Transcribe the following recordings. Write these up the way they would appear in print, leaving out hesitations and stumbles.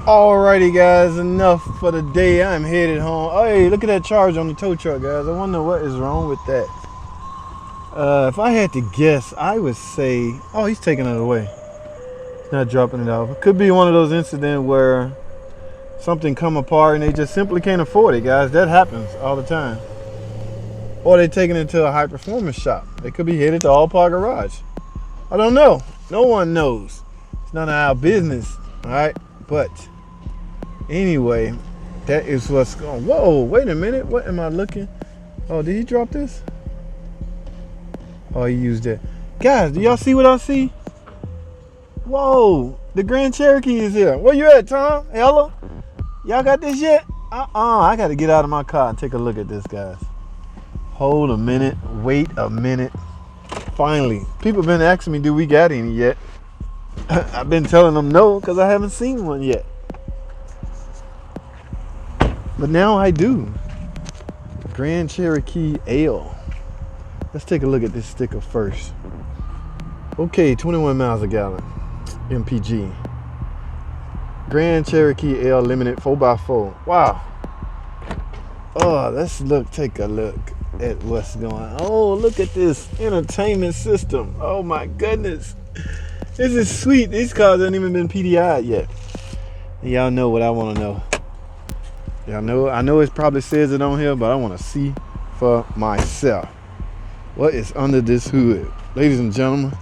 Alrighty guys, enough for the day. I'm headed home. Oh, hey, look at that charge on the tow truck, guys. I wonder what is wrong with that. If I had to guess, I would say, oh, he's taking it away. He's not dropping it off. It could be one of those incidents where something come apart and they just simply can't afford it, guys. That happens all the time. Or they're taking it to a high performance shop. They could be headed to All Park Garage. I don't know. No one knows. It's none of our business, all right? But anyway, that is what's going on. Whoa, wait a minute. What am I looking? Oh, did he drop this? Oh, he used that. Guys, do y'all see what I see? Whoa, the Grand Cherokee is here. Where you at, Tom? Ella? Y'all got this yet? I got to get out of my car and take a look at this, guys. Hold a minute. Wait a minute. Finally. People been asking me, do we got any yet? I've been telling them no because I haven't seen one yet. But now I do. Grand Cherokee Ale. Let's take a look at this sticker first. Okay, 21 miles a gallon. MPG. Grand Cherokee Ale Limited 4x4. Wow. Oh, let's take a look at what's going on. Oh, look at this entertainment system. Oh my goodness. This is sweet. These cars haven't even been PDI'd yet. And y'all know what I want to know. Y'all know, I know it probably says it on here, but I want to see for myself. What is under this hood? Ladies and gentlemen,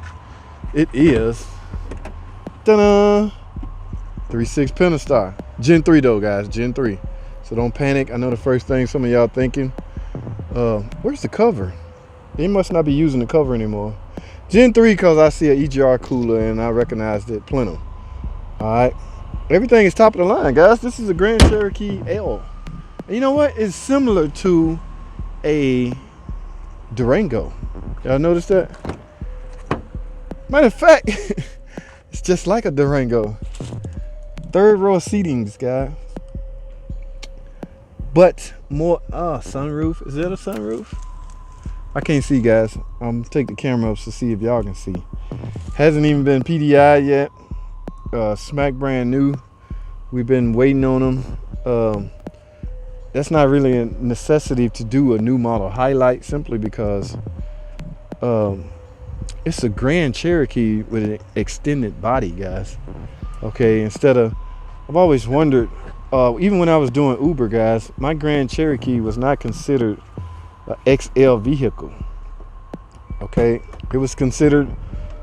it is ta-da! 3.6 Pentastar. Gen 3 though, guys, Gen 3. So don't panic. I know the first thing some of y'all thinking, where's the cover? They must not be using the cover anymore. Gen 3 because I see an EGR cooler and I recognized it plenty. Alright. Everything is top of the line, guys. This is a Grand Cherokee L. And you know what? It's similar to a Durango. Y'all notice that? Matter of fact, it's just like a Durango. Third row seatings, guys. But more, sunroof. Is that a sunroof? I can't see, guys. I'm gonna take the camera up to see if y'all can see. Hasn't even been PDI yet. Smack brand new. We've been waiting on them. That's not really a necessity to do a new model highlight, simply because it's a Grand Cherokee with an extended body, guys. Okay, instead of, I've always wondered, even when I was doing Uber, guys, my Grand Cherokee was not considered an XL vehicle. Okay, it was considered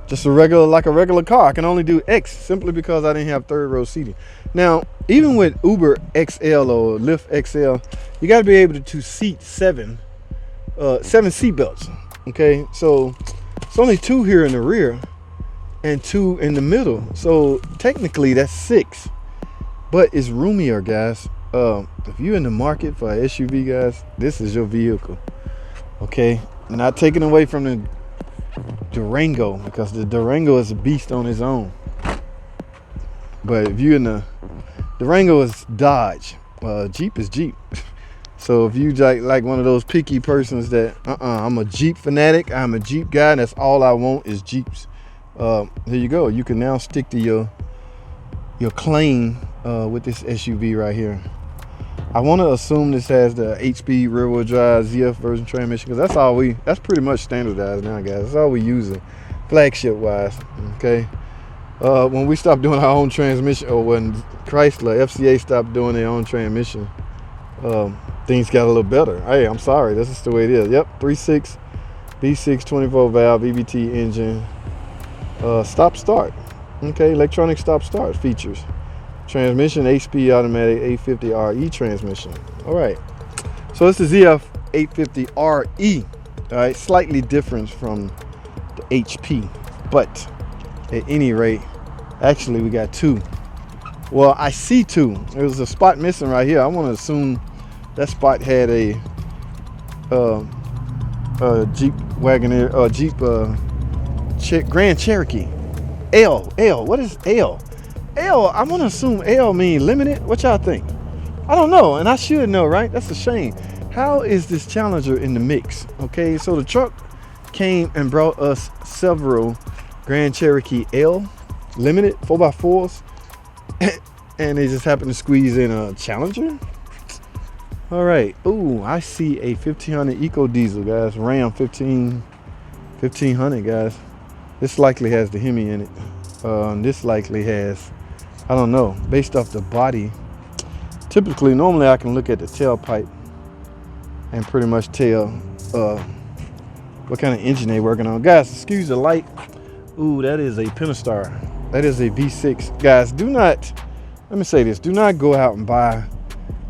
just a regular car. I can only do X simply because I didn't have third row seating. Now, even with Uber XL or Lyft XL, you got to be able to seat seven seat belts. Okay, so it's only 2 here in the rear and 2 in the middle. So technically that's 6, but it's roomier, guys. If you're in the market for an SUV, guys, this is your vehicle. Okay, not taking away from the Durango, because the Durango is a beast on its own. But if you're in the Durango is Dodge, Jeep is Jeep. So if you like one of those picky persons that I'm a Jeep fanatic, I'm a Jeep guy, and that's all I want is Jeeps. Here you go. You can now stick to your claim with this SUV right here. I want to assume this has the 8-speed rear-wheel drive ZF version transmission, because that's pretty much standardized now, guys. That's all we using, flagship wise. Okay. When we stopped doing our own transmission, or when Chrysler FCA stopped doing their own transmission, things got a little better. Hey, I'm sorry, this is the way it is. Yep, 3.6 V6 24 valve EVT engine, stop start. Okay, electronic stop start features. Transmission, 8-speed automatic 850 RE transmission. All right, so it's the ZF 850 RE. All right, slightly different from the HP, but at any rate, actually we got 2. Well, I see 2. There was a spot missing right here. I want to assume that spot had a Jeep Wagoneer, Jeep Grand Cherokee. L. What is L? L, I want to assume L mean limited. What y'all think? I don't know, and I should know, right? That's a shame. How is this Challenger in the mix? Okay, so the truck came and brought us several Grand Cherokee L Limited 4x4s and they just happen to squeeze in a Challenger. All right. Ooh, I see a 1500 Eco Diesel, guys. Ram 1500, guys. This likely has the Hemi in it. This likely has, I don't know, based off the body. Typically, normally I can look at the tailpipe and pretty much tell what kind of engine they're working on. Guys, excuse the light. Ooh, that is a Pentastar. That is a V6. Guys, do not, let me say this, do not go out and buy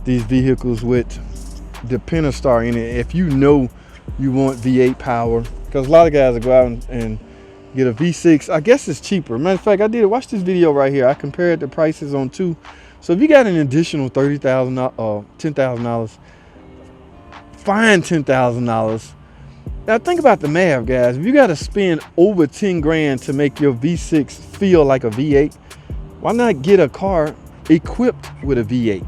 these vehicles with the Pentastar in it if you know you want V8 power, because a lot of guys will go out and get a V6. I guess it's cheaper. Matter of fact, I did watch this video right here. I compared the prices on two. So if you got an additional $30,000 or $10,000, find $10,000. Now think about the math, guys. If you got to spend over 10 grand to make your V6 feel like a V8, why not get a car equipped with a V8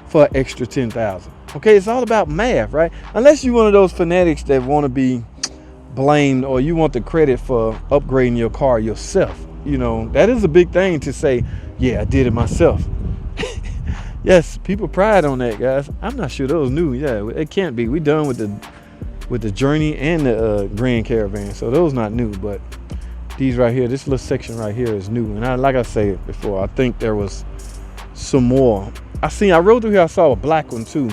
for an extra 10,000? Okay, it's all about math, right? Unless you're one of those fanatics that want to be blamed or you want the credit for upgrading your car yourself. You know, that is a big thing to say, yeah, I did it myself. Yes, people pride on that, guys. I'm not sure those new. Yeah, it can't be. We done with the Journey and the Grand Caravan, so those not new. But these right here, this little section right here is new. And like I said before, I think there was some more. I rode through here. I saw a black one too.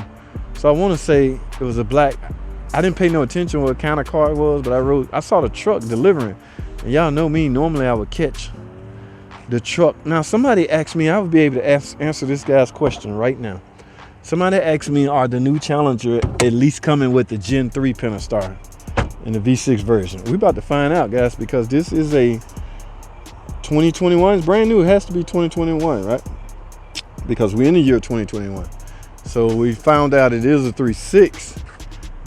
So I want to say it was a black. I didn't pay no attention what kind of car it was, but I saw the truck delivering. And y'all know me, normally I would catch the truck. Now somebody asked me, I would be able to answer this guy's question right now. Somebody asked me, are the new Challenger at least coming with the Gen 3 Pentastar in the V6 version? We're about to find out, guys, because this is a 2021. It's brand new. It has to be 2021, right? Because we're in the year 2021. So we found out it is a 3.6.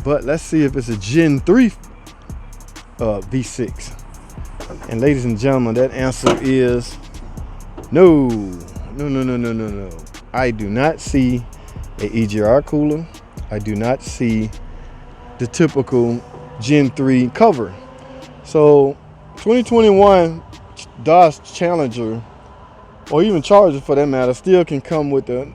But let's see if it's a Gen 3 V6. And ladies and gentlemen, that answer is no. No. I do not see a EGR cooler. I do not see the typical Gen 3 cover. So 2021 Dodge Challenger, or even Charger for that matter, still can come with the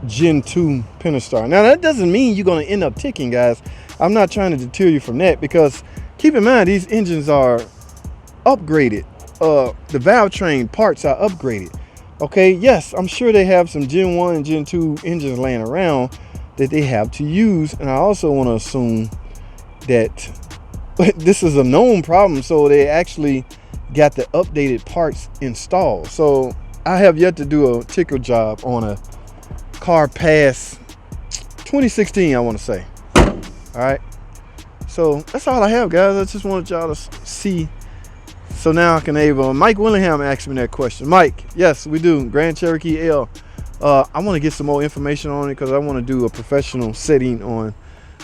Gen 2 Pentastar. Now that doesn't mean you're going to end up ticking, guys. I'm not trying to deter you from that, because keep in mind these engines are upgraded. The valve train parts are upgraded. Okay, yes, I'm sure they have some Gen 1 and Gen 2 engines laying around that they have to use, and I also want to assume that this is a known problem, so they actually got the updated parts installed. So I have yet to do a ticker job on a car past 2016, I want to say. All right, so that's all I have, guys. I just wanted y'all to see. So now I can able. Mike Willingham asked me that question. Mike, yes, we do. Grand Cherokee L. I want to get some more information on it because I want to do a professional setting on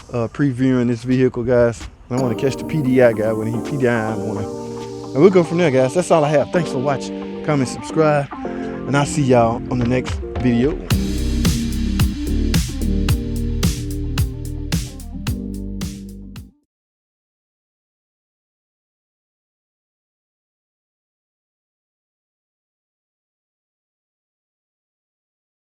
previewing this vehicle, guys. I want to catch the PDI guy when he PDI on it. And we'll go from there, guys. That's all I have. Thanks for watching. Comment, subscribe, and I'll see y'all on the next video.